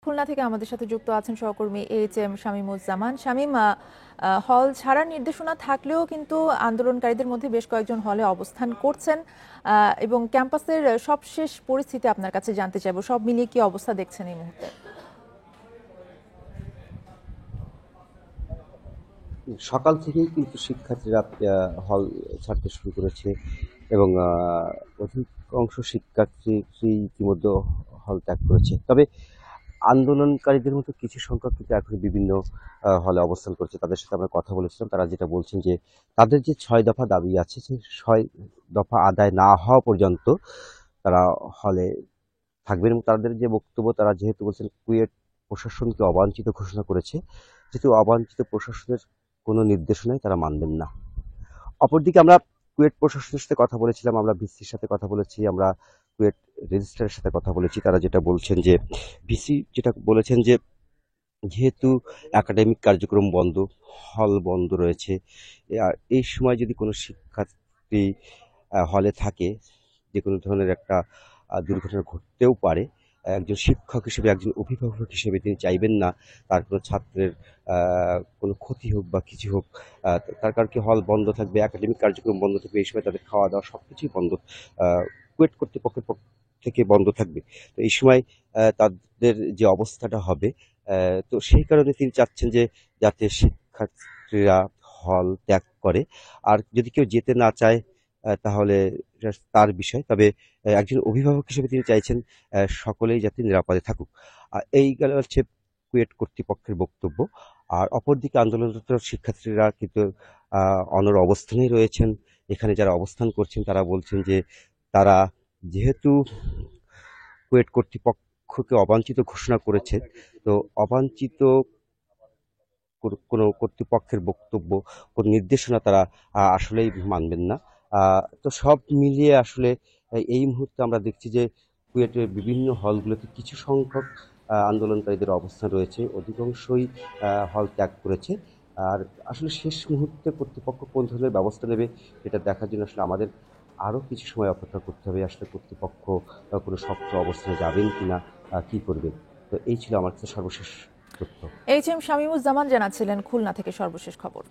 খুলনা থেকে আমাদের সাথে যুক্ত আছেন সহকর্মী এইচ.এম. শামীমুজ্জামান। শামীম, হল ছাড়ার নির্দেশনা থাকলেও কিন্তু আন্দোলনকারীদের মধ্যে বেশ কয়েকজন হলে অবস্থান করছেন এবং ক্যাম্পাসের সবশেষ পরিস্থিতি আপনার কাছে জানতে চাইবো। সব মিলিয়ে কি অবস্থা দেখছেন এই মুহূর্তে? সকাল থেকেই কিন্তু শিক্ষার্থীরা হল ছাড়তে শুরু করেছে এবং অধিকাংশ শিক্ষার্থী ইতিমধ্যে হল ত্যাগ করেছে। তবে আন্দোলনকারীদের মধ্যে কিছু সংখ্যক কিন্তু এখন বিভিন্ন হলে অবস্থান করছে। তাদের সাথে আমরা কথা বলেছিলাম। তারা যেটা বলছেন যে তাদের যে ৬ দফা দাবি আছে, সেই ৬ দফা আদায় না হওয়া পর্যন্ত তারা হলে থাকবেন এবং তাদের যে বক্তব্য, তারা যেহেতু বলছেন কুয়েট প্রশাসনকে অবাঞ্ছিত ঘোষণা করেছে, যেহেতু অবাঞ্ছিত প্রশাসনের কোনো নির্দেশনাই তারা মানবেন না। অপরদিকে আমরা কুয়েট প্রশাসনের সাথে কথা বলেছিলাম, আমরা ভিসির সাথে কথা বলেছি, আমরা কুয়েট রেজিস্ট্রারের সাথে কথা বলেছি। তারা যেটা বলছেন যে ভিসি যেটা বলেছেন যে যেহেতু একাডেমিক কার্যক্রম বন্ধ, হল বন্ধ রয়েছে, এই সময় যদি কোনো শিক্ষার্থী হলে থাকে, যে কোনো ধরনের একটা দুর্ঘটনা ঘটতেও পারে। একজন শিক্ষক হিসেবে, একজন অভিভাবক হিসেবে তিনি চাইবেন না তার কোনো ছাত্রের কোনো ক্ষতি হোক বা কিছু হোক। তার কারণ কি, হল বন্ধ থাকবে, একাডেমিক কার্যক্রম বন্ধ থাকবে, এই সময় তাদের খাওয়া দাওয়া সব কিছুই বন্ধ, কুয়েট কর্তৃপক্ষের পক্ষ থেকে বন্ধ থাকবে। তো এই সময় তাদের যে অবস্থাটা হবে, তো সেই কারণে তিনি চাচ্ছেন যে যাতে শিক্ষার্থীরা হল ত্যাগ করে। আর যদি কেউ যেতে না চায় তাহলে এটা তার বিষয়। তবে একজন অভিভাবক হিসেবে তিনি চাইছেন সকলেই যাতে নিরাপদে থাকুক। এই গেল হচ্ছে কুয়েট কর্তৃপক্ষের বক্তব্য। আর অপরদিকে আন্দোলনরত শিক্ষার্থীরা কিন্তু অনড় অবস্থানেই রয়েছেন। এখানে যারা অবস্থান করছেন তারা বলছেন যে তারা যেহেতু কুয়েট কর্তৃপক্ষকে অবাঞ্ছিত ঘোষণা করেছে, তো অবাঞ্ছিত কোনো কর্তৃপক্ষের বক্তব্য, কোনো নির্দেশনা তারা আসলেই মানবেন না। তো সব মিলিয়ে আসলে এই মুহূর্তে আমরা দেখছি যে কুয়েটের বিভিন্ন হলগুলোতে কিছু সংখ্যক আন্দোলনকারীদের অবস্থান রয়েছে, অধিকাংশই হল ত্যাগ করেছে। আর আসলে শেষ মুহূর্তে কর্তৃপক্ষ কোন ধরনের ব্যবস্থা নেবে এটা দেখার জন্য আসলে আমাদের আরও কিছু সময় অপেক্ষা করতে হবে। আসলে কর্তৃপক্ষ কোনো শক্ত অবস্থানে যাবেন কিনা, কি করবেন। তো এই ছিল আমার কাছে সর্বশেষ তথ্য। এইচ.এম. শামীমুজ্জামান জানাচ্ছিলেন খুলনা থেকে সর্বশেষ খবর।